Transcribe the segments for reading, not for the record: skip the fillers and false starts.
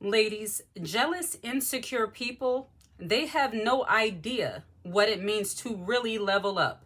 Ladies, jealous, insecure people, they have no idea what it means to really level up.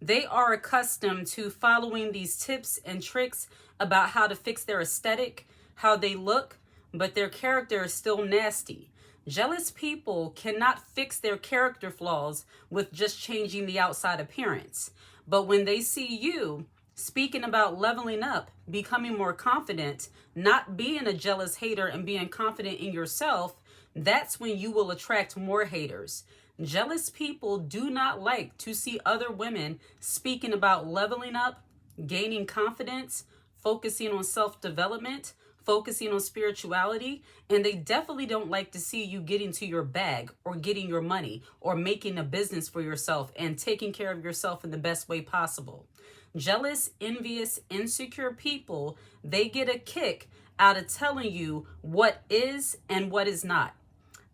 They are accustomed to following these tips and tricks about how to fix their aesthetic, how they look, but their character is still nasty. Jealous people cannot fix their character flaws with just changing the outside appearance. But when they see you speaking about leveling up, becoming more confident, not being a jealous hater and being confident in yourself, that's when you will attract more haters. Jealous people do not like to see other women speaking about leveling up, gaining confidence, focusing on self-development, focusing on spirituality, and they definitely don't like to see you getting to your bag or getting your money or making a business for yourself and taking care of yourself in the best way possible. Jealous, envious, insecure people, they get a kick out of telling you what is and what is not.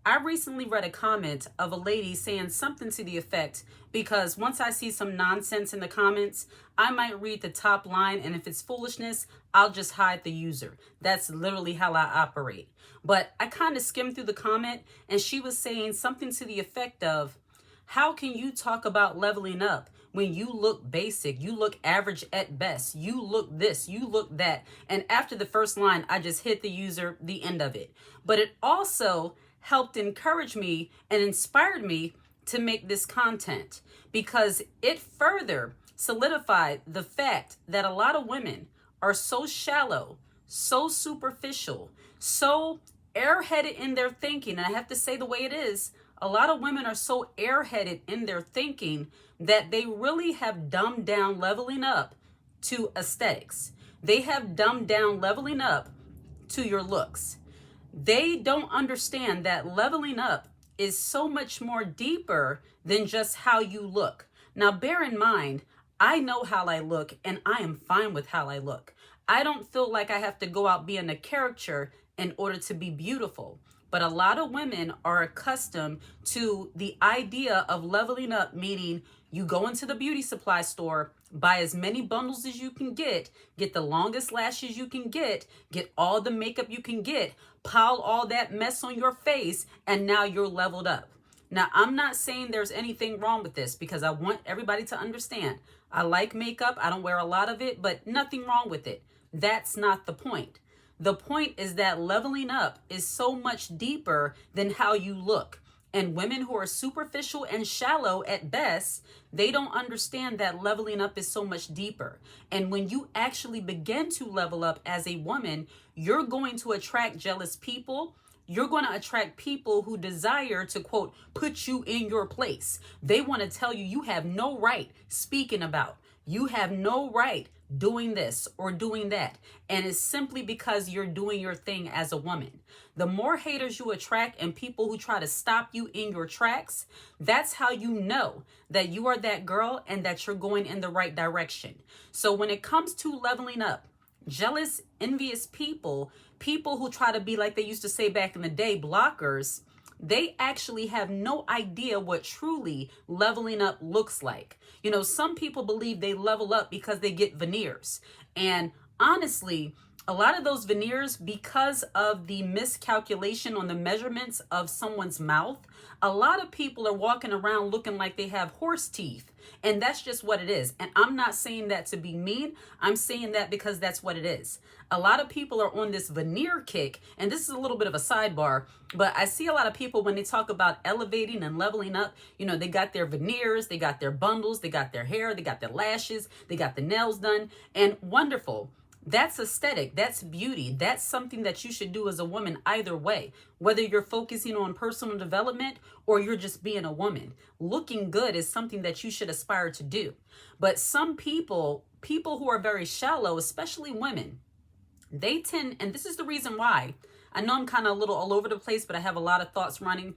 I recently read a comment of a lady saying something to the effect, because once I see some nonsense in the comments, I might read the top line, and if it's foolishness, I'll just hide the user. That's literally how I operate. But I kind of skimmed through the comment, and she was saying something to the effect of, how can you talk about leveling up when you look basic, you look average at best, you look this, you look that? And after the first line, I just hit the user, the end of it. But it also helped encourage me and inspired me to make this content, because it further solidified the fact that a lot of women are so shallow, so superficial, so airheaded in their thinking. And I have to say the way it is, a lot of women are so airheaded in their thinking that they really have dumbed down leveling up to aesthetics. They have dumbed down leveling up to your looks. They don't understand that leveling up is so much more deeper than just how you look. Now, bear in mind, I know how I look and I am fine with how I look. I don't feel like I have to go out being a caricature in order to be beautiful. But a lot of women are accustomed to the idea of leveling up, meaning you go into the beauty supply store, buy as many bundles as you can get the longest lashes you can get all the makeup you can get, pile all that mess on your face, and now you're leveled up. Now, I'm not saying there's anything wrong with this, because I want everybody to understand. I like makeup. I don't wear a lot of it, but nothing wrong with it. That's not the point. The point is that leveling up is so much deeper than how you look. And women who are superficial and shallow at best, they don't understand that leveling up is so much deeper. And when you actually begin to level up as a woman, you're going to attract jealous people. You're going to attract people who desire to, quote, put you in your place. They want to tell you you have no right speaking about. You have no right doing this or doing that. And it's simply because you're doing your thing as a woman. The more haters you attract and people who try to stop you in your tracks, that's how you know that you are that girl and that you're going in the right direction. So when it comes to leveling up, jealous, envious people, people who try to be, like they used to say back in the day, blockers, they actually have no idea what truly leveling up looks like. You know, some people believe they level up because they get veneers. And honestly, a lot of those veneers, because of the miscalculation on the measurements of someone's mouth, a lot of people are walking around looking like they have horse teeth. And that's just what it is. And I'm not saying that to be mean. I'm saying that because that's what it is. A lot of people are on this veneer kick. And this is a little bit of a sidebar, but I see a lot of people when they talk about elevating and leveling up, you know, they got their veneers, they got their bundles, they got their hair, they got their lashes, they got the nails done, and wonderful. That's aesthetic. That's beauty. That's something that you should do as a woman either way, whether you're focusing on personal development or you're just being a woman. Looking good is something that you should aspire to do. But some people who are very shallow, especially women, they tend, and this is the reason why, I know I'm kind of a little all over the place, but I have a lot of thoughts running.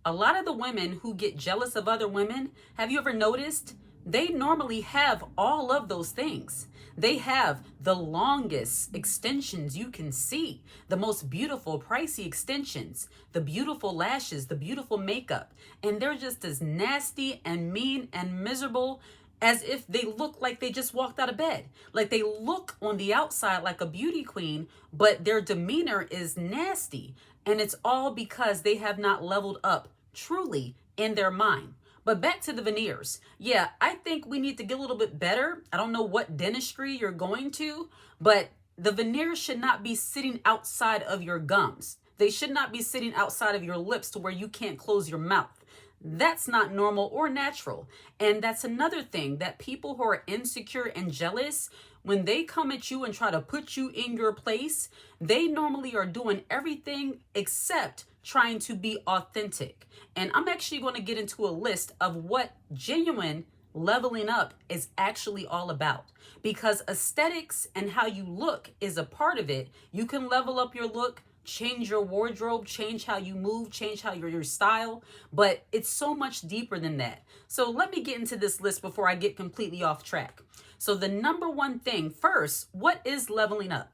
A lot of the women who get jealous of other women, have you ever noticed? They normally have all of those things. They have the longest extensions you can see, the most beautiful, pricey extensions, the beautiful lashes, the beautiful makeup, and they're just as nasty and mean and miserable as if they look like they just walked out of bed. Like they look on the outside like a beauty queen, but their demeanor is nasty. And it's all because they have not leveled up truly in their mind. But back to the veneers. Yeah, I think we need to get a little bit better. I don't know what dentistry you're going to, but the veneers should not be sitting outside of your gums. They should not be sitting outside of your lips to where you can't close your mouth. That's not normal or natural. And that's another thing, that people who are insecure and jealous, when they come at you and try to put you in your place, they normally are doing everything except trying to be authentic. And I'm actually going to get into a list of what genuine leveling up is actually all about, because aesthetics and how you look is a part of it. You can level up your look, change your wardrobe, change how you move, change how your style, but it's so much deeper than that. So let me get into this list before I get completely off track. So the number one thing first, what is leveling up?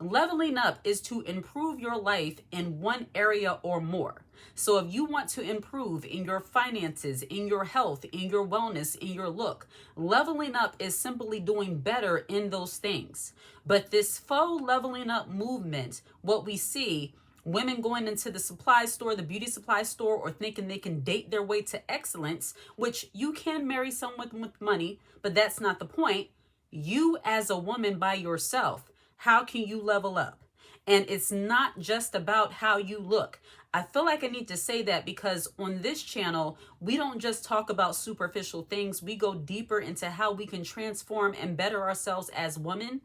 Leveling up is to improve your life in one area or more. So if you want to improve in your finances, in your health, in your wellness, in your look, leveling up is simply doing better in those things. But this faux leveling up movement, what we see, women going into the supply store, the beauty supply store, or thinking they can date their way to excellence, which you can marry someone with money, but that's not the point. You as a woman by yourself, how can you level up? And it's not just about how you look. I feel like I need to say that because on this channel, we don't just talk about superficial things. We go deeper into how we can transform and better ourselves as women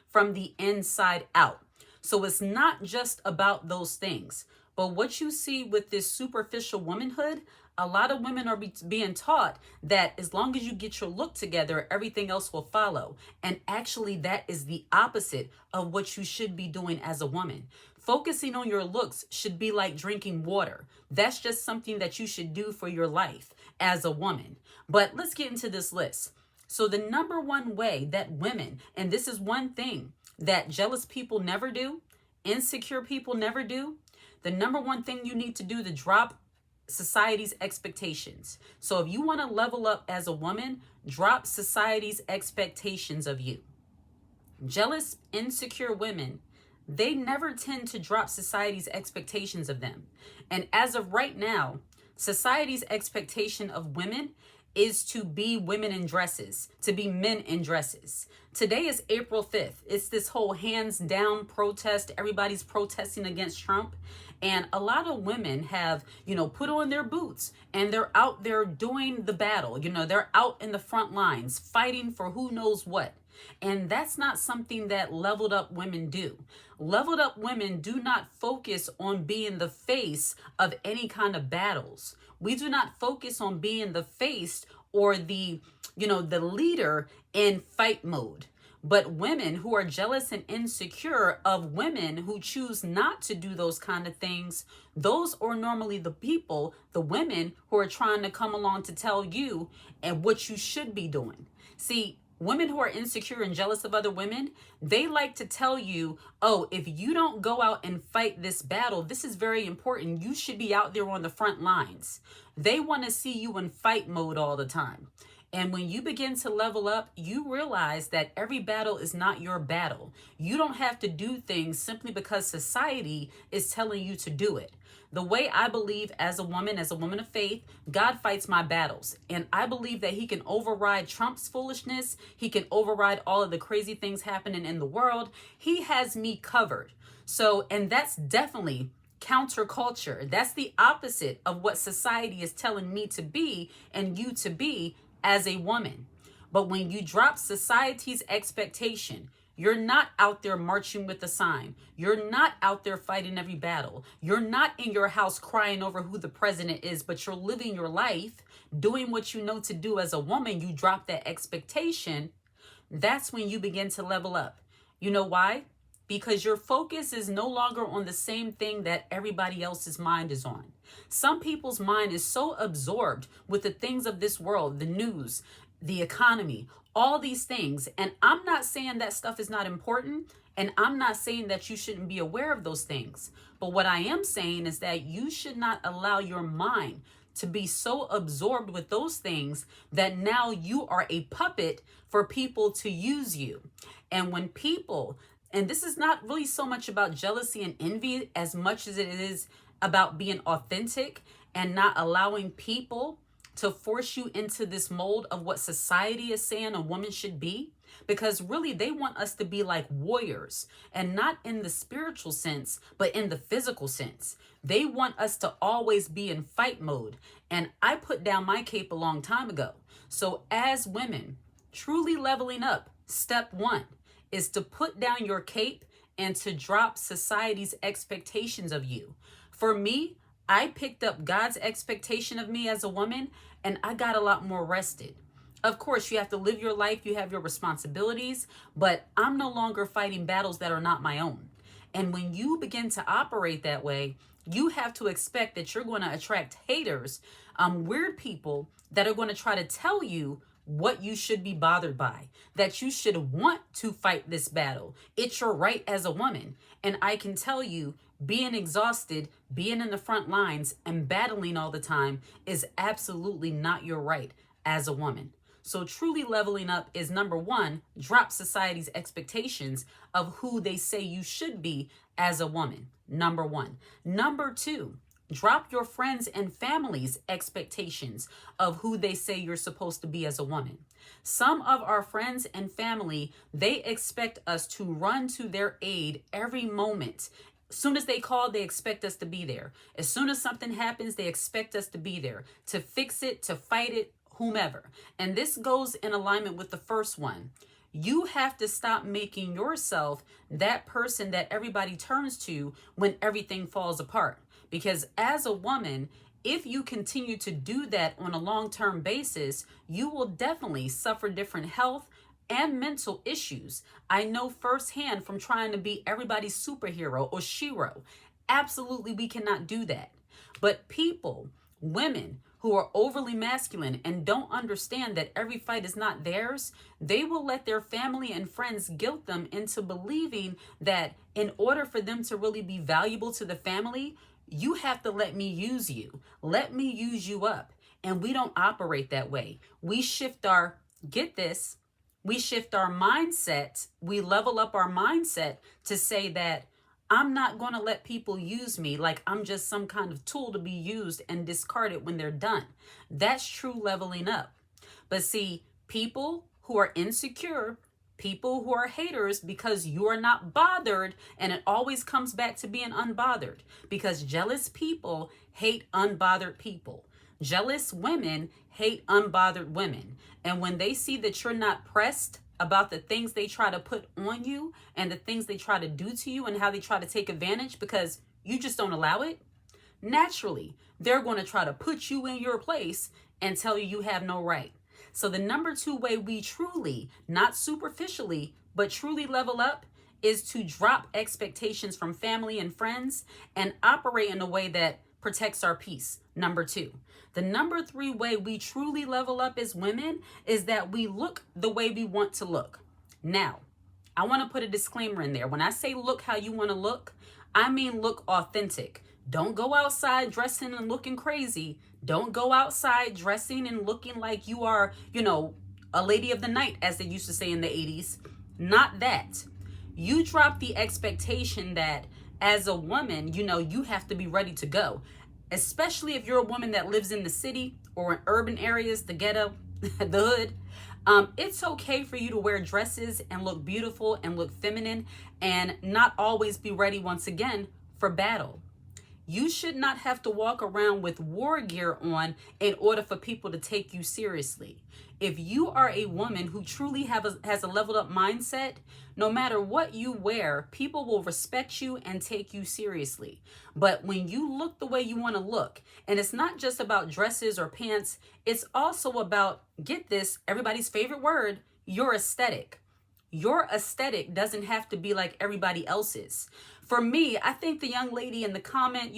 from the inside out. So it's not just about those things. But what you see with this superficial womanhood, a lot of women are being taught that as long as you get your look together, everything else will follow. And actually, that is the opposite of what you should be doing as a woman. Focusing on your looks should be like drinking water. That's just something that you should do for your life as a woman. But let's get into this list. So the number one way that women, and this is one thing that jealous people never do, insecure people never do, the number one thing you need to do to drop society's expectations. So if you want to level up as a woman, drop society's expectations of you. Jealous, insecure women, they never tend to drop society's expectations of them. And as of right now, society's expectation of women is to be women in dresses, to be men in dresses. Today is April 5th. It's this whole hands down protest. Everybody's protesting against Trump. And a lot of women have, put on their boots and they're out there doing the battle. They're out in the front lines fighting for who knows what. And that's not something that leveled up women do. Leveled up women do not focus on being the face of any kind of battles. We do not focus on being the face or the leader in fight mode. But women who are jealous and insecure of women who choose not to do those kind of things, those are normally the people, the women who are trying to come along to tell you and what you should be doing. See, women who are insecure and jealous of other women, they like to tell you, oh, if you don't go out and fight this battle, this is very important. You should be out there on the front lines. They want to see you in fight mode all the time. And when you begin to level up, you realize that every battle is not your battle. You don't have to do things simply because society is telling you to do it. The way I believe as a woman of faith, God fights my battles. And I believe that he can override Trump's foolishness. He can override all of the crazy things happening in the world. He has me covered. So, and that's definitely counterculture. That's the opposite of what society is telling me to be and you to be as a woman. But when you drop society's expectation, you're not out there marching with a sign. You're not out there fighting every battle. You're not in your house crying over who the president is, but you're living your life, doing what you know to do as a woman. You drop that expectation. That's when you begin to level up. You know why? Because your focus is no longer on the same thing that everybody else's mind is on. Some people's mind is so absorbed with the things of this world, the news, the economy, all these things. And I'm not saying that stuff is not important. And I'm not saying that you shouldn't be aware of those things. But what I am saying is that you should not allow your mind to be so absorbed with those things that now you are a puppet for people to use you. And when people, and this is not really so much about jealousy and envy as much as it is about being authentic and not allowing people to force you into this mold of what society is saying a woman should be. Because really, they want us to be like warriors, and not in the spiritual sense, but in the physical sense. They want us to always be in fight mode. And I put down my cape a long time ago. So as women, truly leveling up, step one is to put down your cape and to drop society's expectations of you. For me, I picked up God's expectation of me as a woman, and I got a lot more rested. Of course, you have to live your life, you have your responsibilities, but I'm no longer fighting battles that are not my own. And when you begin to operate that way, you have to expect that you're going to attract haters, weird people that are going to try to tell you what you should be bothered by, that you should want to fight this battle. It's your right as a woman. And I can tell you, being exhausted, being in the front lines, and battling all the time is absolutely not your right as a woman. So truly leveling up is number one, drop society's expectations of who they say you should be as a woman. Number one. Number two, drop your friends and family's expectations of who they say you're supposed to be as a woman. Some of our friends and family, they expect us to run to their aid every moment. As soon as they call, they expect us to be there. As soon as something happens, they expect us to be there, to fix it, to fight it, whomever. And this goes in alignment with the first one. You have to stop making yourself that person that everybody turns to when everything falls apart. Because as a woman, if you continue to do that on a long-term basis, you will definitely suffer different health and mental issues. I know firsthand from trying to be everybody's superhero or shero. Absolutely, we cannot do that. But people, women who are overly masculine and don't understand that every fight is not theirs, they will let their family and friends guilt them into believing that in order for them to really be valuable to the family, you have to let me use you. Let me use you up. And we don't operate that way. We shift our, get this, we shift our mindset. We level up our mindset to say that I'm not going to let people use me like I'm just some kind of tool to be used and discarded when they're done. That's true leveling up. But see, people who are insecure, people who are haters because you are not bothered, and it always comes back to being unbothered, because jealous people hate unbothered people. Jealous women hate unbothered women. And when they see that you're not pressed about the things they try to put on you and the things they try to do to you and how they try to take advantage because you just don't allow it, naturally, they're going to try to put you in your place and tell you you have no right. So the number two way we truly, not superficially, but truly level up is to drop expectations from family and friends and operate in a way that protects our peace. Number two. The number three way we truly level up as women is that we look the way we want to look. Now, I want to put a disclaimer in there. When I say look how you want to look, I mean look authentic. Don't go outside dressing and looking crazy. Don't go outside dressing and looking like you are, a lady of the night, as they used to say in the 80s. Not that. You drop the expectation that as a woman, you have to be ready to go. Especially if you're a woman that lives in the city or in urban areas, the ghetto, the hood. It's okay for you to wear dresses and look beautiful and look feminine and not always be ready once again for battle. You should not have to walk around with war gear on in order for people to take you seriously. If you are a woman who truly has a leveled up mindset, no matter what you wear, people will respect you and take you seriously. But when you look the way you want to look, and it's not just about dresses or pants, it's also about, get this, everybody's favorite word, your aesthetic. Your aesthetic doesn't have to be like everybody else's. For me, I think the young lady in the comment,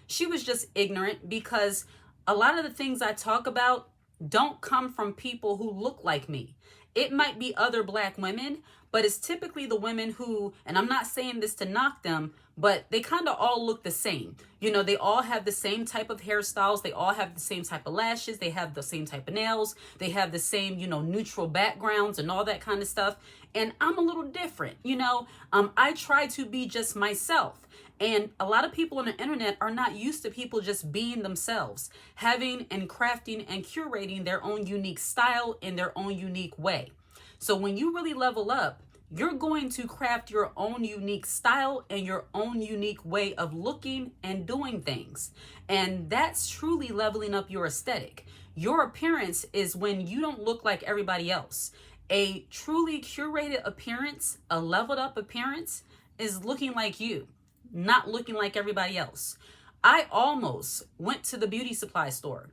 she was just ignorant because a lot of the things I talk about don't come from people who look like me. It might be other Black women, but it's typically the women who, and I'm not saying this to knock them, but they kind of all look the same. You know, they all have the same type of hairstyles. They all have the same type of lashes. They have the same type of nails. They have the same, neutral backgrounds and all that kind of stuff. And I'm a little different, I try to be just myself. And a lot of people on the internet are not used to people just being themselves, having and crafting and curating their own unique style in their own unique way. So when you really level up, you're going to craft your own unique style and your own unique way of looking and doing things. And that's truly leveling up your aesthetic. Your appearance is when you don't look like everybody else. A truly curated appearance, a leveled up appearance, is looking like you, not looking like everybody else. I almost went to the beauty supply store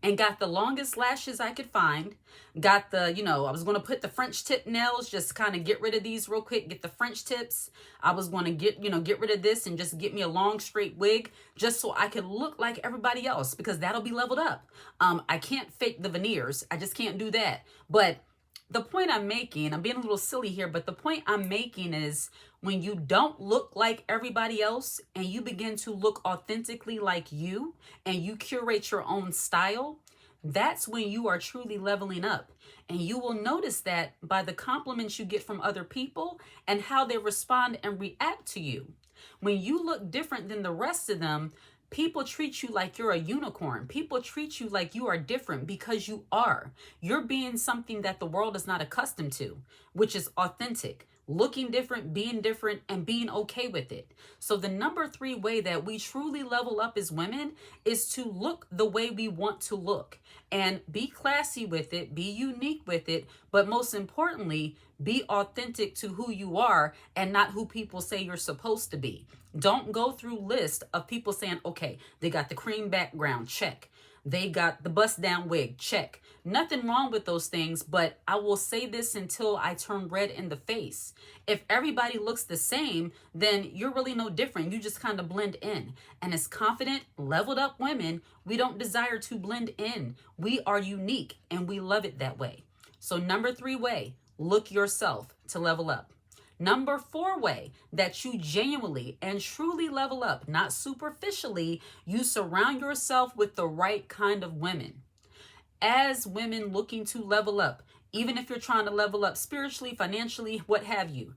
and got the longest lashes I could find. Got the, I was going to put the French tip nails, just kind of get rid of these real quick, get the French tips. I was going to get rid of this and just get me a long straight wig just so I could look like everybody else, because that'll be leveled up. I can't fake the veneers. I just can't do that. But the point I'm making, I'm being a little silly here, but the point I'm making is when you don't look like everybody else and you begin to look authentically like you and you curate your own style, that's when you are truly leveling up. And you will notice that by the compliments you get from other people and how they respond and react to you. When you look different than the rest of them, people treat you like you're a unicorn. People treat you like you are different because you are. You're being something that the world is not accustomed to, which is authentic. Looking different, being different, and being okay with it. So the number 3 way that we truly level up as women is to look the way we want to look and be classy with it, be unique with it, but most importantly, be authentic to who you are and not who people say you're supposed to be. Don't go through list of people saying, okay, they got the cream background, check. They got the bust down wig, check. Nothing wrong with those things, but I will say this until I turn red in the face. If everybody looks the same, then you're really no different. You just kind of blend in. And as confident, leveled up women, we don't desire to blend in. We are unique and we love it that way. So number 3 way, look yourself to level up. Number 4 way that you genuinely and truly level up, not superficially, you surround yourself with the right kind of women. As women looking to level up, even if you're trying to level up spiritually, financially, what have you,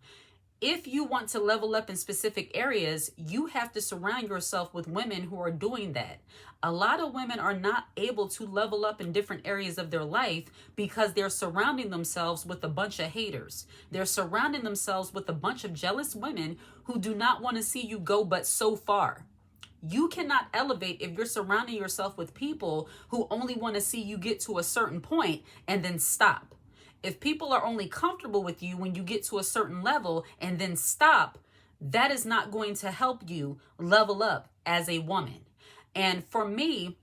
if you want to level up in specific areas, you have to surround yourself with women who are doing that. A lot of women are not able to level up in different areas of their life because they're surrounding themselves with a bunch of haters. They're surrounding themselves with a bunch of jealous women who do not want to see you go but so far. You cannot elevate if you're surrounding yourself with people who only want to see you get to a certain point and then stop. If people are only comfortable with you when you get to a certain level and then stop, that is not going to help you level up as a woman. And for me,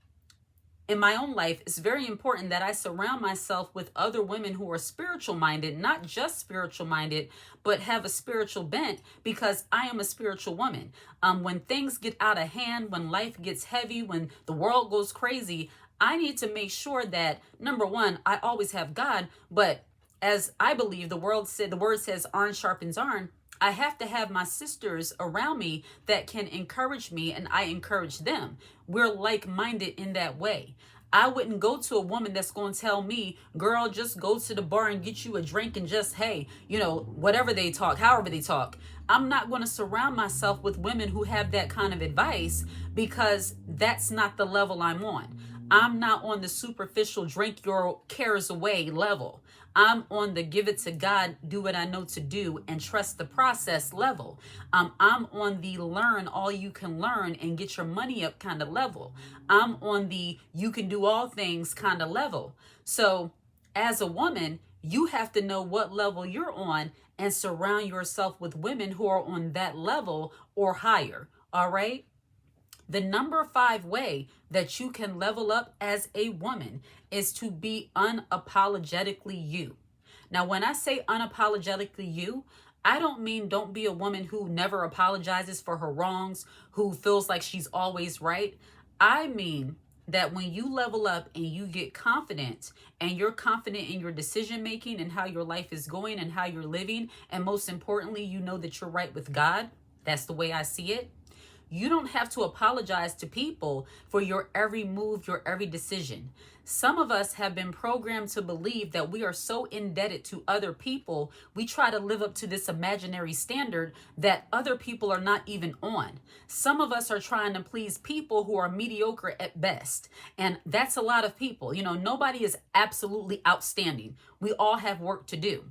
in my own life, it's very important that I surround myself with other women who are spiritual minded, not just spiritual minded, but have a spiritual bent, because I am a spiritual woman. When things get out of hand, when life gets heavy, when the world goes crazy, I need to make sure that, number 1, I always have God, but as I believe the word says, iron sharpens iron. I have to have my sisters around me that can encourage me and I encourage them. We're like-minded in that way. I wouldn't go to a woman that's going to tell me, girl, just go to the bar and get you a drink and just, hey, whatever they talk, however they talk. I'm not going to surround myself with women who have that kind of advice, because that's not the level I'm on. I'm not on the superficial drink your cares away level. I'm on the give it to God, do what I know to do, and trust the process level. I'm on the learn all you can learn and get your money up kind of level. I'm on the you can do all things kind of level. So as a woman, you have to know what level you're on and surround yourself with women who are on that level or higher. All right. The number 5 way that you can level up as a woman is to be unapologetically you. Now, when I say unapologetically you, I don't mean don't be a woman who never apologizes for her wrongs, who feels like she's always right. I mean, that when you level up and you get confident and you're confident in your decision making and how your life is going and how you're living, and most importantly, you know that you're right with God, that's the way I see it. You don't have to apologize to people for your every move, your every decision. Some of us have been programmed to believe that we are so indebted to other people, we try to live up to this imaginary standard that other people are not even on. Some of us are trying to please people who are mediocre at best. And that's a lot of people. You know, nobody is absolutely outstanding. We all have work to do.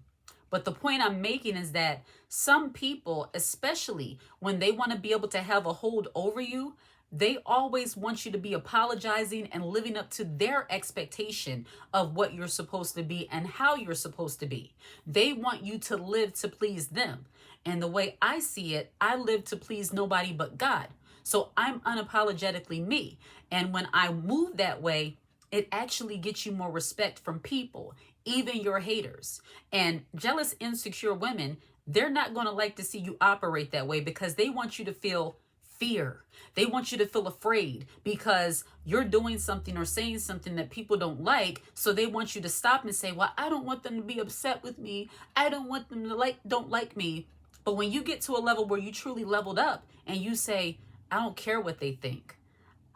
But the point I'm making is that some people, especially when they want to be able to have a hold over you, they always want you to be apologizing and living up to their expectation of what you're supposed to be and how you're supposed to be. They want you to live to please them. And the way I see it, I live to please nobody but God. So I'm unapologetically me. And when I move that way, it actually gets you more respect from people, even your haters. And jealous, insecure women, they're not going to like to see you operate that way because they want you to feel fear. They want you to feel afraid because you're doing something or saying something that people don't like. So they want you to stop and say, well, I don't want them to be upset with me. I don't want them to don't like me. But when you get to a level where you truly leveled up and you say, I don't care what they think.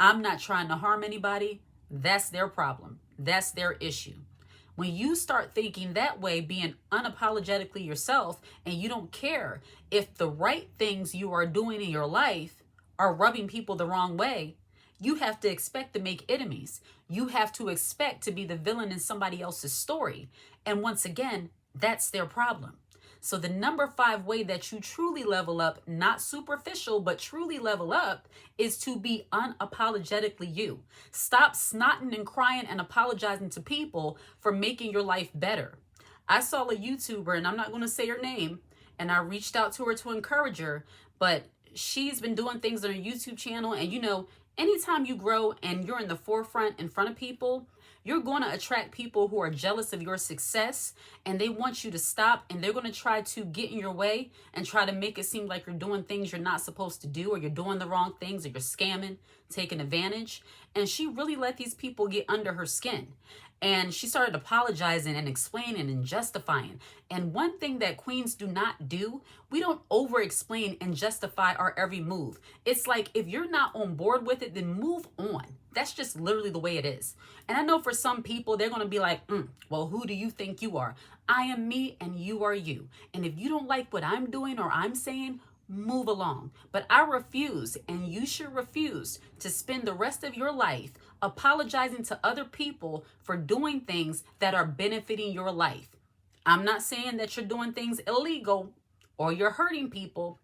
I'm not trying to harm anybody. That's their problem. That's their issue. When you start thinking that way, being unapologetically yourself, and you don't care if the right things you are doing in your life are rubbing people the wrong way, you have to expect to make enemies. You have to expect to be the villain in somebody else's story. And once again, that's their problem. So the number 5 way that you truly level up, not superficial, but truly level up, is to be unapologetically you. Stop snotting and crying and apologizing to people for making your life better. I saw a YouTuber, and I'm not going to say her name, and I reached out to her to encourage her, but she's been doing things on her YouTube channel, and you know, anytime you grow and you're in the forefront in front of people, you're going to attract people who are jealous of your success, and they want you to stop, and they're going to try to get in your way and try to make it seem like you're doing things you're not supposed to do, or you're doing the wrong things, or you're scamming, taking advantage. And she really let these people get under her skin. And she started apologizing and explaining and justifying. And one thing that queens do not do, we don't over-explain and justify our every move. It's like, if you're not on board with it, then move on. That's just literally the way it is. And I know for some people, they're going to be like, well, who do you think you are? I am me and you are you. And if you don't like what I'm doing or I'm saying, move along. But I refuse, and you should refuse, to spend the rest of your life apologizing to other people for doing things that are benefiting your life. I'm not saying that you're doing things illegal or you're hurting people,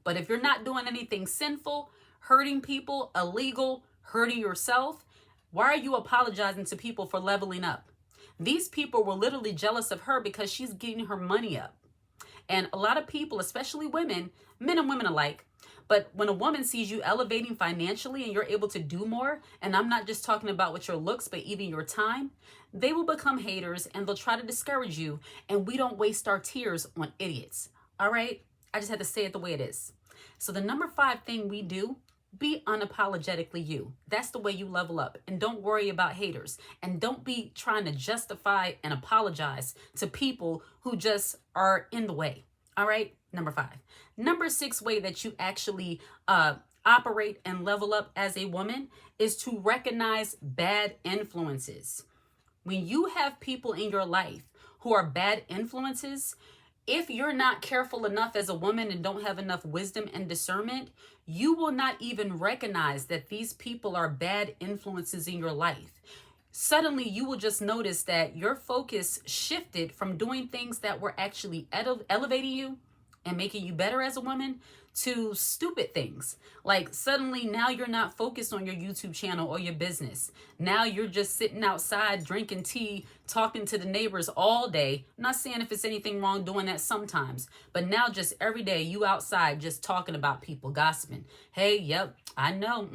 but if you're not doing anything sinful, hurting people, illegal, hurting yourself, why are you apologizing to people for leveling up? These people were literally jealous of her because she's getting her money up. And a lot of people, especially women, men and women alike, but when a woman sees you elevating financially and you're able to do more, and I'm not just talking about with your looks, but even your time, they will become haters and they'll try to discourage you. And we don't waste our tears on idiots. All right? I just had to say it the way it is. So the number 5 thing we do, be unapologetically you. That's the way you level up. And don't worry about haters. And don't be trying to justify and apologize to people who just are in the way. All right? Number 5. Number 6 way that you actually operate and level up as a woman is to recognize bad influences. When you have people in your life who are bad influences, if you're not careful enough as a woman and don't have enough wisdom and discernment, you will not even recognize that these people are bad influences in your life. Suddenly, you will just notice that your focus shifted from doing things that were actually elevating you and making you better as a woman to stupid things. Like suddenly now you're not focused on your YouTube channel or your business. Now you're just sitting outside drinking tea, talking to the neighbors all day. I'm not saying if it's anything wrong doing that sometimes, but now just every day you outside just talking about people, gossiping. Hey, yep, I know.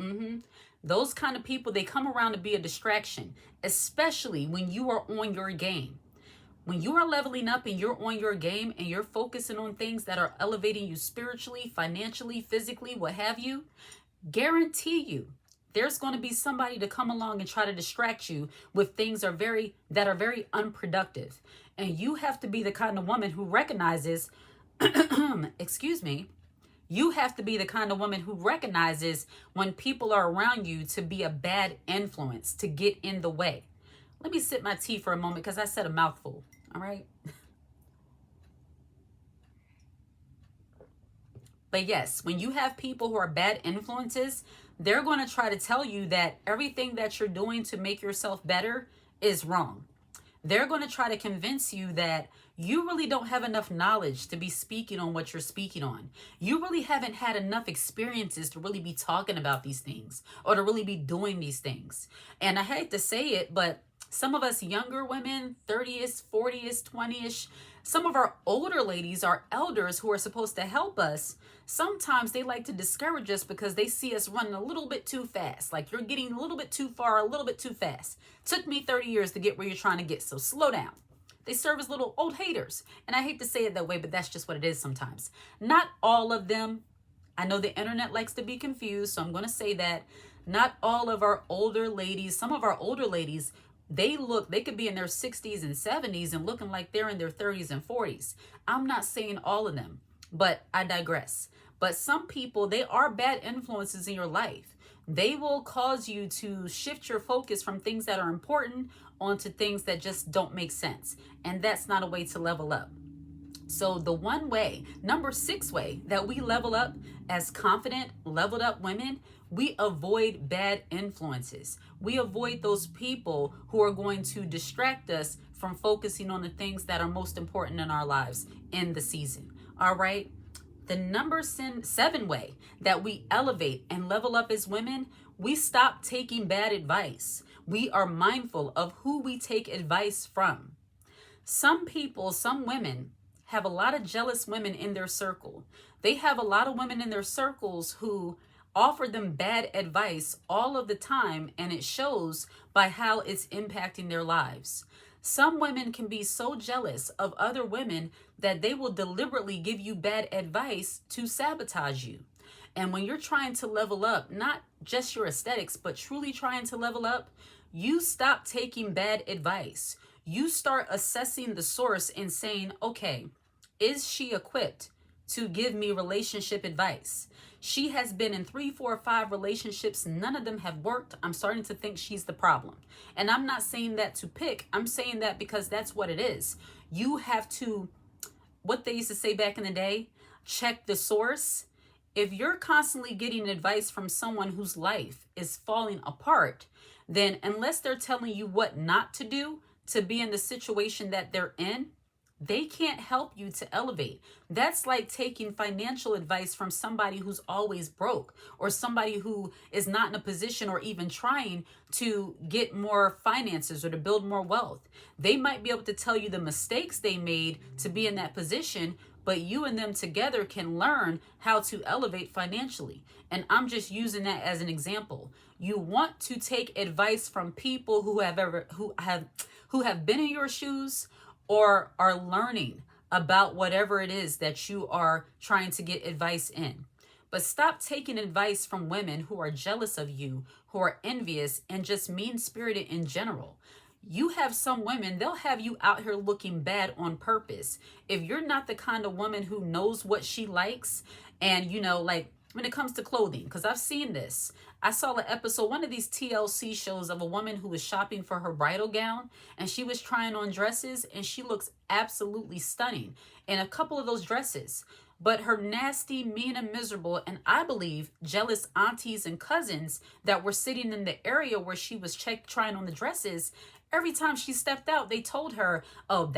Those kind of people, they come around to be a distraction, especially when you are on your game. When you are leveling up and you're on your game and you're focusing on things that are elevating you spiritually, financially, physically, what have you, guarantee you, there's going to be somebody to come along and try to distract you with things that are very unproductive. And you have to be the kind of woman who recognizes, excuse me, you have to be the kind of woman who recognizes when people are around you to be a bad influence, to get in the way. Let me sip my tea for a moment because I said a mouthful. All right. But yes, when you have people who are bad influences, they're going to try to tell you that everything that you're doing to make yourself better is wrong. They're going to try to convince you that you really don't have enough knowledge to be speaking on what you're speaking on. You really haven't had enough experiences to really be talking about these things or to really be doing these things. And I hate to say it, but some of us younger women, 30s, 40s, 20ish, some of our older ladies, our elders who are supposed to help us, sometimes they like to discourage us because they see us running a little bit too fast. Like you're getting a little bit too far, a little bit too fast. Took me 30 years to get where you're trying to get, so slow down. They serve as little old haters. And I hate to say it that way, but that's just what it is sometimes. Not all of them. I know the internet likes to be confused, so I'm going to say that. Not all of our older ladies, some of our older ladies, they could be in their 60s and 70s and looking like they're in their 30s and 40s. I'm not saying all of them, but I digress. But some people, they are bad influences in your life. They will cause you to shift your focus from things that are important onto things that just don't make sense. And that's not a way to level up. So the one way, number 6 way that we level up as confident, leveled up women, we avoid bad influences. We avoid those people who are going to distract us from focusing on the things that are most important in our lives in the season. All right. The number 7 way that we elevate and level up as women, we stop taking bad advice. We are mindful of who we take advice from. Some people, some women have a lot of jealous women in their circle. They have a lot of women in their circles who offer them bad advice all of the time, and it shows by how it's impacting their lives. Some women can be so jealous of other women that they will deliberately give you bad advice to sabotage you. And when you're trying to level up, not just your aesthetics, but truly trying to level up, you stop taking bad advice. You start assessing the source and saying, okay, is she equipped to give me relationship advice? She has been in 3, 4, 5 relationships. None of them have worked. I'm starting to think she's the problem. And I'm not saying that to pick. I'm saying that because that's what it is. You have to, what they used to say back in the day, check the source. If you're constantly getting advice from someone whose life is falling apart, then unless they're telling you what not to do to be in the situation that they're in, they can't help you to elevate. That's like taking financial advice from somebody who's always broke, or somebody who is not in a position or even trying to get more finances or to build more wealth. They might be able to tell you the mistakes they made to be in that position, but you and them together can learn how to elevate financially. And I'm just using that as an example. You want to take advice from people who have been in your shoes, or are learning about whatever it is that you are trying to get advice in. But stop taking advice from women who are jealous of you, who are envious, and just mean-spirited in general. You have some women, they'll have you out here looking bad on purpose. If you're not the kind of woman who knows what she likes, and like when it comes to clothing, because I've seen this. I saw an episode, one of these TLC shows, of a woman who was shopping for her bridal gown, and she was trying on dresses, and she looks absolutely stunning in a couple of those dresses. But her nasty, mean, and miserable, and I believe jealous aunties and cousins that were sitting in the area where she was trying on the dresses, every time she stepped out, they told her, oh,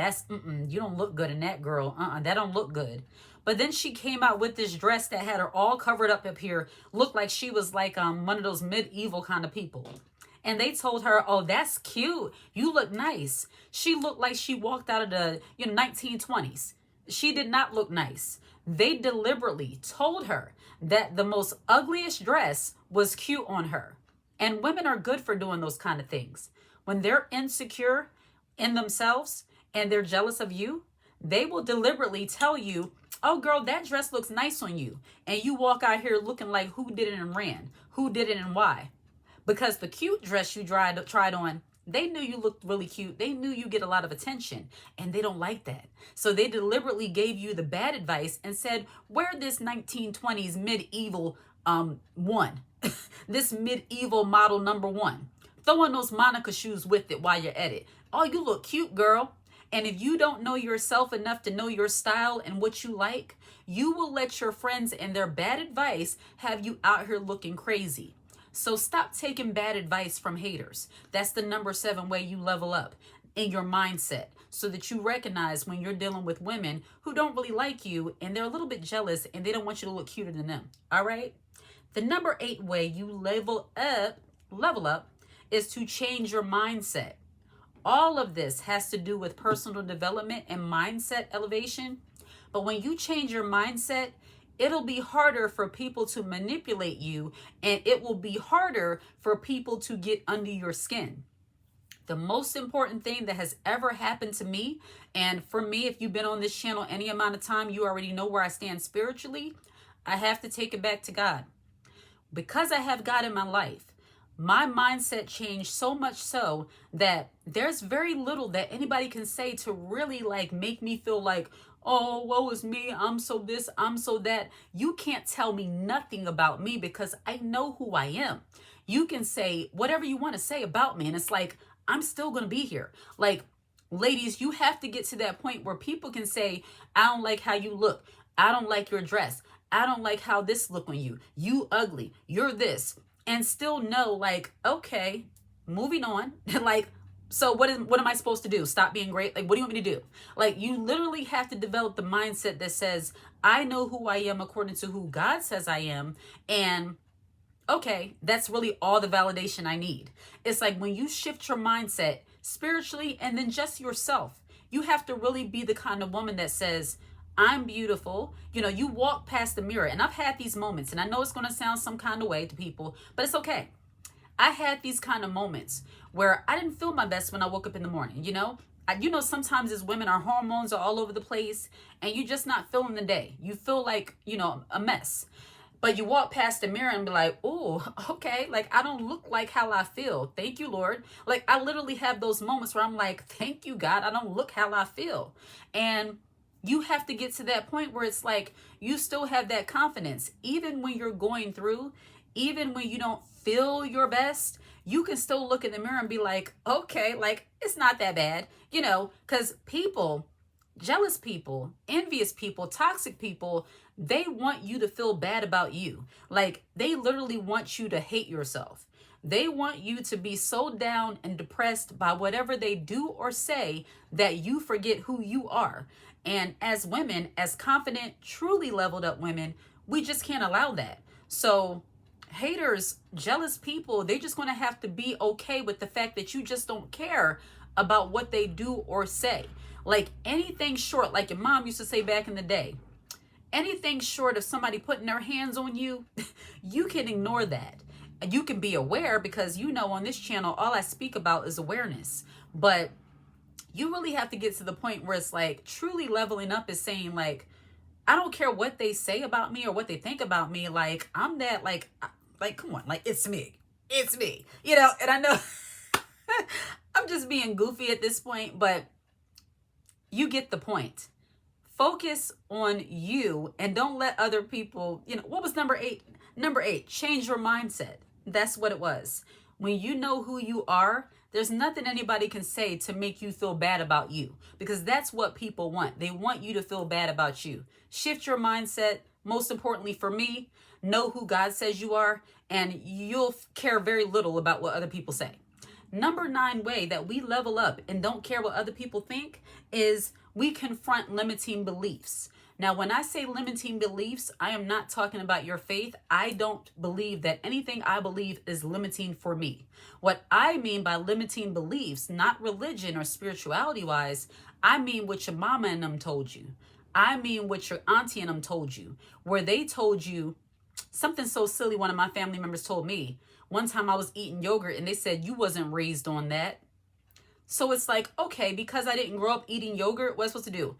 you don't look good in that, girl. That don't look good. But then she came out with this dress that had her all covered up here, looked like she was like one of those medieval kind of people. And they told her, oh, that's cute. You look nice. She looked like she walked out of the 1920s. She did not look nice. They deliberately told her that the most ugliest dress was cute on her. And women are good for doing those kind of things. When they're insecure in themselves and they're jealous of you, they will deliberately tell you, oh, girl, that dress looks nice on you. And you walk out here looking like who did it and ran, who did it and why. because the cute dress you tried on, they knew you looked really cute. They knew you get a lot of attention, and they don't like that. So they deliberately gave you the bad advice and said, wear this 1920s medieval one, this medieval model number one. Throw on those Monica shoes with it while you're at it. Oh, you look cute, girl. And if you don't know yourself enough to know your style and what you like, you will let your friends and their bad advice have you out here looking crazy. So stop taking bad advice from haters. That's the number 7 way you level up in your mindset, so that you recognize when you're dealing with women who don't really like you and they're a little bit jealous and they don't want you to look cuter than them. All right. The number 8 way you level up is to change your mindset. All of this has to do with personal development and mindset elevation. But when you change your mindset, it'll be harder for people to manipulate you, and it will be harder for people to get under your skin. The most important thing that has ever happened to me, and for me, if you've been on this channel any amount of time, you already know where I stand spiritually. I have to take it back to God. Because I have God in my life, my mindset changed so much so that there's very little that anybody can say to really like make me feel like, oh, woe is me, I'm so this, I'm so that. You can't tell me nothing about me because I know who I am. You can say whatever you want to say about me, and it's like, I'm still going to be here. Like, ladies, you have to get to that point where people can say, I don't like how you look. I don't like your dress. I don't like how this look on you. You ugly. You're this. And still know, like, okay, moving on. Like, so what am I supposed to do? Stop being great? Like, what do you want me to do? Like, you literally have to develop the mindset that says, I know who I am according to who God says I am. And okay, that's really all the validation I need. It's like when you shift your mindset spiritually and then just yourself, you have to really be the kind of woman that says, I'm beautiful. You know, you walk past the mirror, and I've had these moments, and I know it's going to sound some kind of way to people, but it's okay. I had these kind of moments where I didn't feel my best when I woke up in the morning, you know? Sometimes as women, our hormones are all over the place, and you're just not feeling the day. You feel like, a mess. But you walk past the mirror and be like, oh, okay, like I don't look like how I feel. Thank you, Lord. Like I literally have those moments where I'm like, thank you, God. I don't look how I feel. And you have to get to that point where it's like you still have that confidence. Even when you're going through, even when you don't feel your best, you can still look in the mirror and be like, okay, like it's not that bad, because people, jealous people, envious people, toxic people, they want you to feel bad about you. Like they literally want you to hate yourself. They want you to be so down and depressed by whatever they do or say that you forget who you are. And as women, as confident, truly leveled up women, we just can't allow that. So haters, jealous people, they're just going to have to be okay with the fact that you just don't care about what they do or say. Like anything short, like your mom used to say back in the day, anything short of somebody putting their hands on you, you can ignore that. You can be aware because, on this channel, all I speak about is awareness. But you really have to get to the point where it's like truly leveling up is saying like, I don't care what they say about me or what they think about me. Like, I'm that, like, come on, like, it's me. It's me, and I know I'm just being goofy at this point, but you get the point. Focus on you and don't let other people, what was number 8? Number 8, change your mindset. That's what it was. When you know who you are, there's nothing anybody can say to make you feel bad about you, because that's what people want. They want you to feel bad about you. Shift your mindset. Most importantly for me, know who God says you are, and you'll care very little about what other people say. Number 9 way that we level up and don't care what other people think is we confront limiting beliefs. Now, when I say limiting beliefs, I am not talking about your faith. I don't believe that anything I believe is limiting for me. What I mean by limiting beliefs, not religion or spirituality wise, I mean what your mama and them told you. I mean what your auntie and them told you, where they told you something so silly. One of my family members told me one time I was eating yogurt and they said, you wasn't raised on that. So it's like, okay, because I didn't grow up eating yogurt, what am I supposed to do?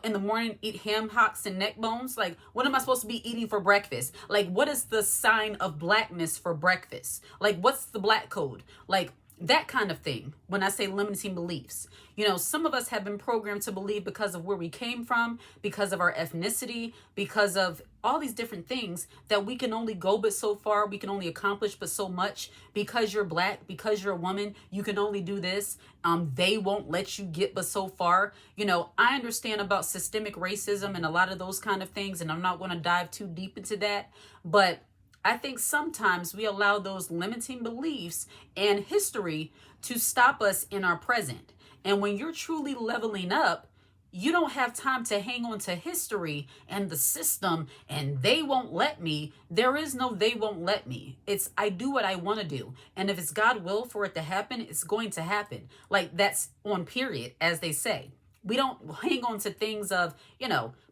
In the morning, eat ham hocks and neck bones? Like, what am I supposed to be eating for breakfast? Like, what is the sign of blackness for breakfast? Like, what's the black code? Like, that kind of thing when I say limiting beliefs. Some of us have been programmed to believe because of where we came from, because of our ethnicity, because of all these different things that we can only go but so far, we can only accomplish but so much. Because you're black, because you're a woman, you can only do this. They won't let you get but so far. I understand about systemic racism and a lot of those kind of things, and I'm not going to dive too deep into that, but I think sometimes we allow those limiting beliefs and history to stop us in our present. And when you're truly leveling up, you don't have time to hang on to history and the system and they won't let me. There is no they won't let me. It's I do what I want to do. And if it's God will for it to happen, it's going to happen. Like that's on period, as they say. We don't hang on to things of,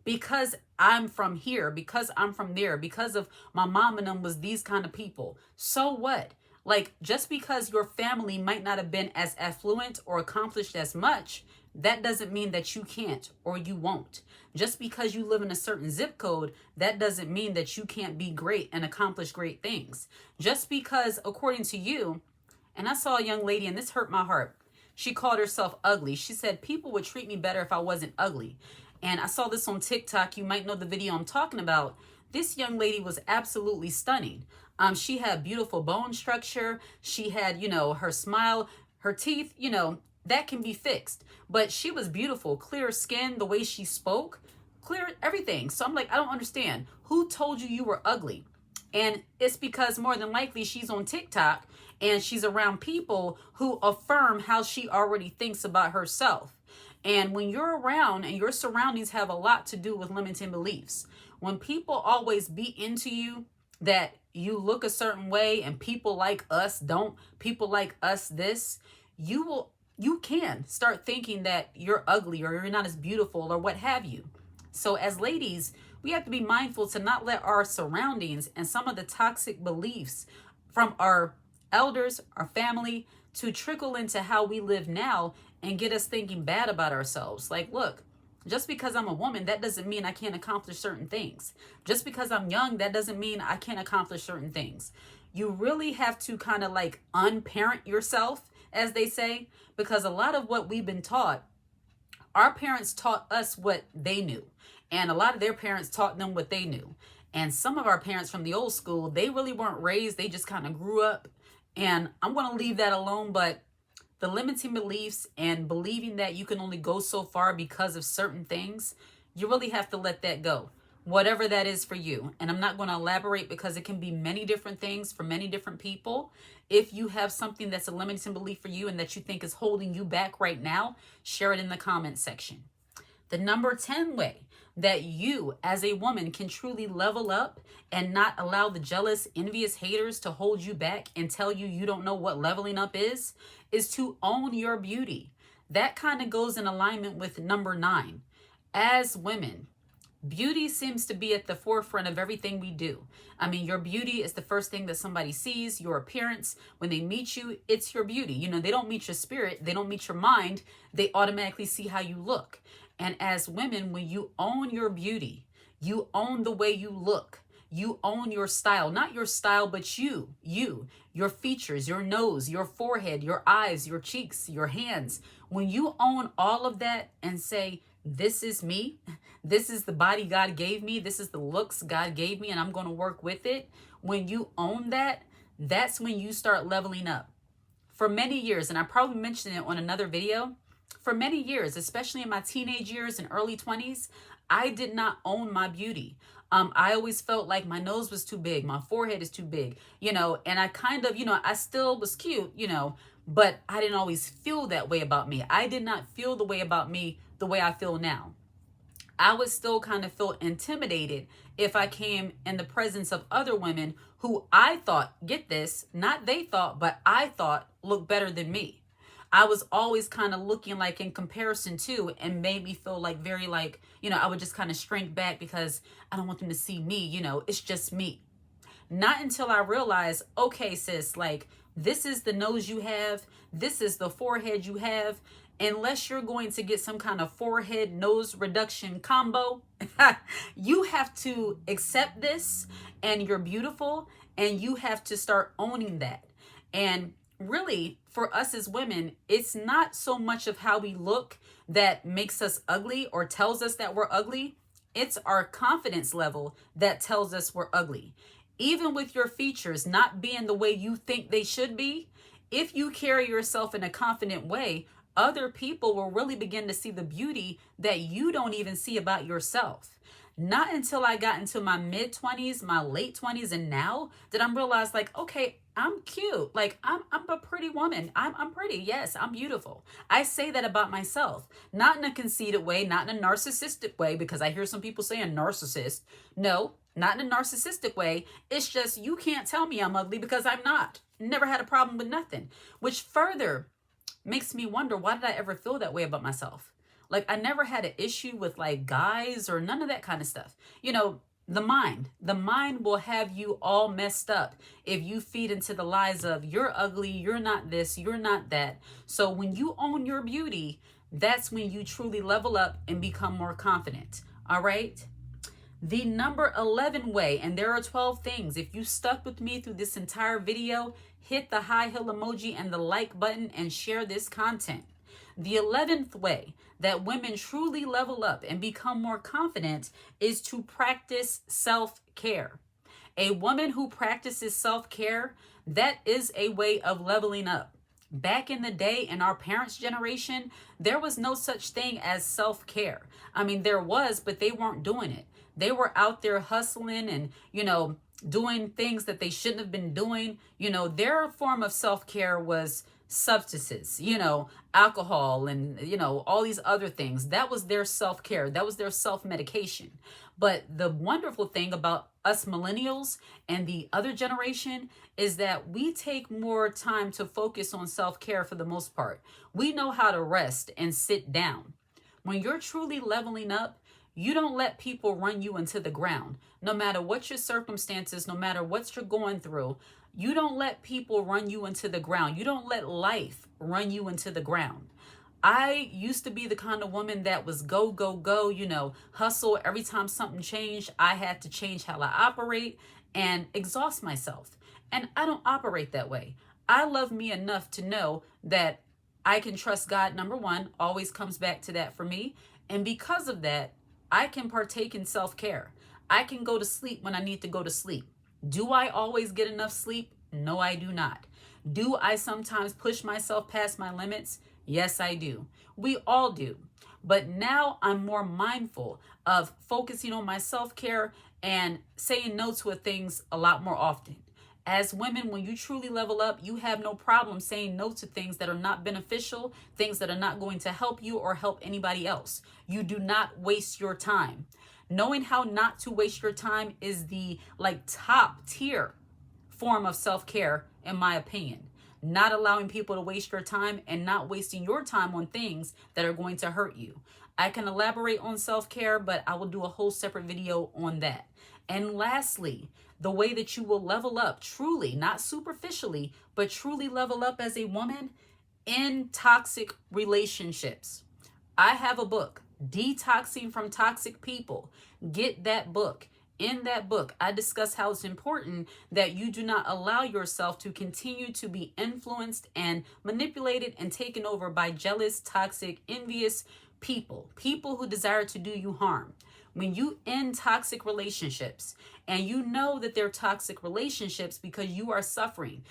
because I'm from here, because I'm from there, because of my mom and them was these kind of people. So what? Like, just because your family might not have been as affluent or accomplished as much, that doesn't mean that you can't or you won't. Just because you live in a certain zip code, that doesn't mean that you can't be great and accomplish great things. Just because, according to you, and I saw a young lady, and this hurt my heart. She called herself ugly. She said, people would treat me better if I wasn't ugly. And I saw this on TikTok. You might know the video I'm talking about. This young lady was absolutely stunning. She had beautiful bone structure. She had, her smile, her teeth, that can be fixed. But she was beautiful, clear skin, the way she spoke, clear everything. So I'm like, I don't understand. Who told you you were ugly? And it's because more than likely she's on TikTok and she's around people who affirm how she already thinks about herself. And when you're around and your surroundings have a lot to do with limiting beliefs, when people always be into you that you look a certain way and people like us don't, people like us this, you can start thinking that you're ugly or you're not as beautiful or what have you. So as ladies, we have to be mindful to not let our surroundings and some of the toxic beliefs from our elders, our family, to trickle into how we live now and get us thinking bad about ourselves. Like, look, just because I'm a woman, that doesn't mean I can't accomplish certain things. Just because I'm young, that doesn't mean I can't accomplish certain things. You really have to kind of like unparent yourself, as they say, because a lot of what we've been taught, our parents taught us what they knew. And a lot of their parents taught them what they knew. And some of our parents from the old school, they really weren't raised. They just kind of grew up. And I'm going to leave that alone. But the limiting beliefs and believing that you can only go so far because of certain things, you really have to let that go. Whatever that is for you. And I'm not going to elaborate because it can be many different things for many different people. If you have something that's a limiting belief for you and that you think is holding you back right now, share it in the comment section. The number 10 way that you as a woman can truly level up and not allow the jealous, envious haters to hold you back and tell you you don't know what leveling up is to own your beauty. That kind of goes in alignment with number 9. As women, beauty seems to be at the forefront of everything we do. I mean, your beauty is the first thing that somebody sees, your appearance. When they meet you, it's your beauty. They don't meet your spirit. They don't meet your mind. They automatically see how you look. And as women, when you own your beauty, you own the way you look, you own your style, not your style, but your features, your nose, your forehead, your eyes, your cheeks, your hands. When you own all of that and say, this is me, this is the body God gave me, this is the looks God gave me, and I'm going to work with it. When you own that, that's when you start leveling up. For many years, and I probably mentioned it on another video, for many years, especially in my teenage years and early 20s, I did not own my beauty. I always felt like my nose was too big, my forehead is too big, and I kind of, I still was cute, but I didn't always feel that way about me. I did not feel the way about me the way I feel now. I would still kind of feel intimidated if I came in the presence of other women who I thought, get this, not they thought, but I thought looked better than me. I was always kind of looking like in comparison to, and made me feel like very I would just kind of shrink back because I don't want them to see me, it's just me. Not until I realized, okay, sis, like, this is the nose you have, this is the forehead you have. Unless you're going to get some kind of forehead nose reduction combo, you have to accept this, and you're beautiful, and you have to start owning that. And really, for us as women, it's not so much of how we look that makes us ugly or tells us that we're ugly. It's our confidence level that tells us we're ugly. Even with your features not being the way you think they should be, if you carry yourself in a confident way, other people will really begin to see the beauty that you don't even see about yourself. Not until I got into my mid 20s, my late 20s, and now did I realize, like, okay, I'm cute. Like, I'm a pretty woman. I'm pretty. Yes, I'm beautiful. I say that about myself, not in a conceited way, not in a narcissistic way, because I hear some people saying narcissist. No, not in a narcissistic way. It's just, you can't tell me I'm ugly because I'm not. Never had a problem with nothing, which further makes me wonder, why did I ever feel that way about myself? Like, I never had an issue with like guys or none of that kind of stuff. You know, the mind will have you all messed up if you feed into the lies of you're ugly, you're not this, you're not that. So when you own your beauty, that's when you truly level up and become more confident. All right. The number 11 way, and there are 12 things. If you stuck with me through this entire video, hit the high heel emoji and the like button and share this content. The 11th way that women truly level up and become more confident is to practice self-care. A woman who practices self-care, that is a way of leveling up. Back in the day, in our parents' generation, there was no such thing as self-care. I mean, there was, but they weren't doing it. They were out there hustling and, doing things that they shouldn't have been doing. Their form of self-care was substances, alcohol and, all these other things. That was their self-care. That was their self-medication. But the wonderful thing about us millennials and the other generation is that we take more time to focus on self-care for the most part. We know how to rest and sit down. When you're truly leveling up, you don't let people run you into the ground. No matter what your circumstances, no matter what you're going through, you don't let people run you into the ground. You don't let life run you into the ground. I used to be the kind of woman that was go, go, go, hustle. Every time something changed, I had to change how I operate and exhaust myself. And I don't operate that way. I love me enough to know that I can trust God, number one, always comes back to that for me. And because of that, I can partake in self-care. I can go to sleep when I need to go to sleep. Do I always get enough sleep? No, I do not. Do I sometimes push myself past my limits? Yes, I do. We all do. But now I'm more mindful of focusing on my self-care and saying no to things a lot more often. As women, when you truly level up, you have no problem saying no to things that are not beneficial, things that are not going to help you or help anybody else. You do not waste your time. Knowing how not to waste your time is the top tier form of self-care, in my opinion. Not allowing people to waste your time and not wasting your time on things that are going to hurt you. I can elaborate on self-care, but I will do a whole separate video on that. And lastly, the way that you will level up truly, not superficially, but truly level up as a woman in toxic relationships. I have a book, Detoxing from Toxic People. Get that book. In that book, I discuss how it's important that you do not allow yourself to continue to be influenced and manipulated and taken over by jealous, toxic, envious people who desire to do you harm. When you end toxic relationships and you know that they're toxic relationships because you're suffering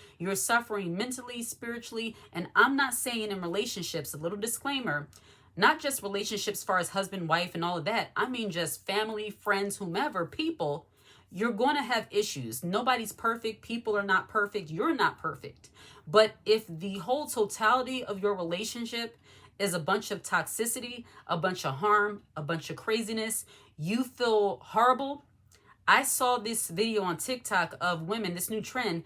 mentally, spiritually, and I'm not saying in relationships, a little disclaimer, not just relationships as far as husband, wife, and all of that. I mean, just family, friends, whomever, people, you're going to have issues. Nobody's perfect. People are not perfect. You're not perfect. But if the whole totality of your relationship is a bunch of toxicity, a bunch of harm, a bunch of craziness, you feel horrible. I saw this video on TikTok of women, this new trend.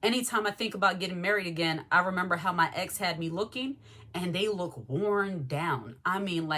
Anytime I think about getting married again, I remember how my ex had me looking, and they look worn down. I mean,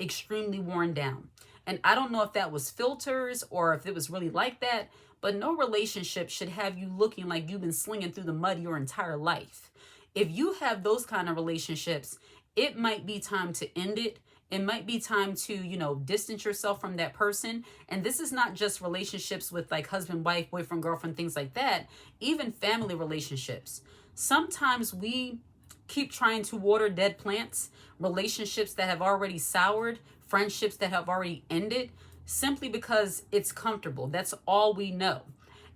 extremely worn down. And I don't know if that was filters or if it was really like that, but no relationship should have you looking like you've been slinging through the mud your entire life. If you have those kind of relationships, it might be time to end it. It might be time to, distance yourself from that person. And this is not just relationships with like husband, wife, boyfriend, girlfriend, things like that. Even family relationships. Sometimes we keep trying to water dead plants, relationships that have already soured, friendships that have already ended, simply because it's comfortable. That's all we know.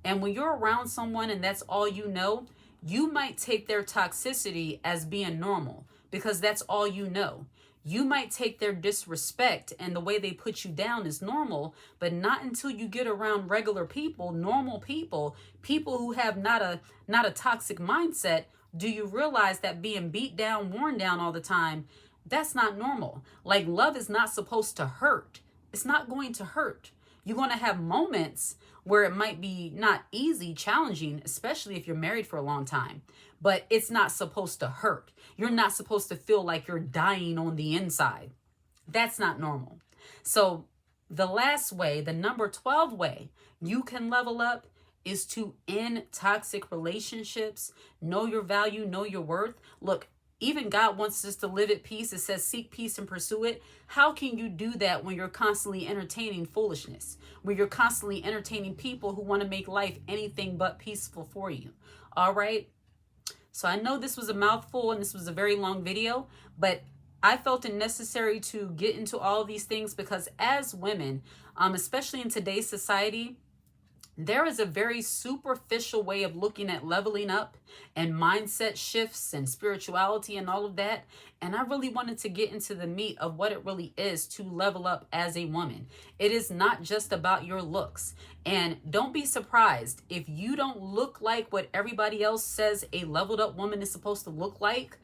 And when you're around someone and that's all you know, you might take their toxicity as being normal because that's all you know. You might take their disrespect and the way they put you down as normal, but not until you get around regular people, normal people, people who have not a toxic mindset, do you realize that being beat down, worn down all the time, that's not normal. Like, love is not supposed to hurt. It's not going to hurt. You're going to have moments where it might be not easy, challenging, especially if you're married for a long time, but it's not supposed to hurt. You're not supposed to feel like you're dying on the inside. That's not normal. So the last way, the number 12 way you can level up is to end toxic relationships. Know your value, know your worth. Look, even God wants us to live at peace. It says, seek peace and pursue it. How can you do that when you're constantly entertaining foolishness? When you're constantly entertaining people who want to make life anything but peaceful for you? All right. So I know this was a mouthful and this was a very long video, but I felt it necessary to get into all of these things because as women, especially in today's society, there is a very superficial way of looking at leveling up and mindset shifts and spirituality and all of that. And I really wanted to get into the meat of what it really is to level up as a woman. It is not just about your looks. And don't be surprised if you don't look like what everybody else says a leveled up woman is supposed to look like.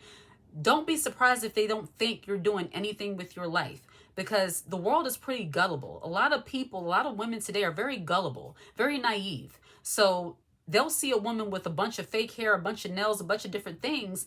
Don't be surprised if they don't think you're doing anything with your life, because the world is pretty gullible. A lot of people, a lot of women today are very gullible, very naive. So they'll see a woman with a bunch of fake hair, a bunch of nails, a bunch of different things,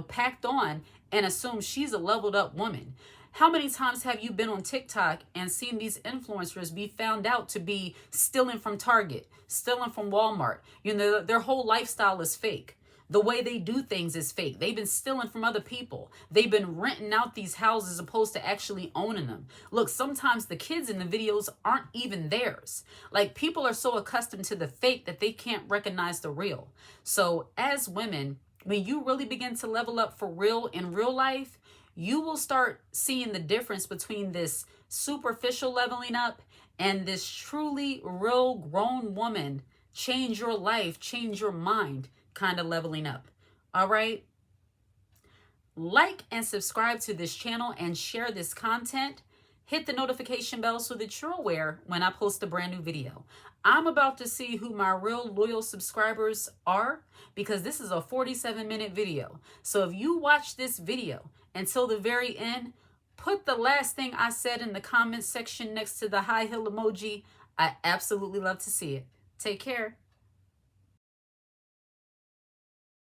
packed on and assume she's a leveled up woman. How many times have you been on TikTok and seen these influencers be found out to be stealing from Target, stealing from Walmart? Their whole lifestyle is fake. The way they do things is fake. They've been stealing from other people. They've been renting out these houses as opposed to actually owning them. Look, sometimes the kids in the videos aren't even theirs. Like, people are so accustomed to the fake that they can't recognize the real. So as women, when you really begin to level up for real in real life, you will start seeing the difference between this superficial leveling up and this truly real grown woman, change your life, change your mind kind of leveling up. All right. Like and subscribe to this channel and share this content. Hit the notification bell so that you're aware when I post a brand new video. I'm about to see who my real loyal subscribers are because this is a 47-minute video. So if you watch this video until the very end, put the last thing I said in the comments section next to the high heel emoji. I absolutely love to see it. Take care.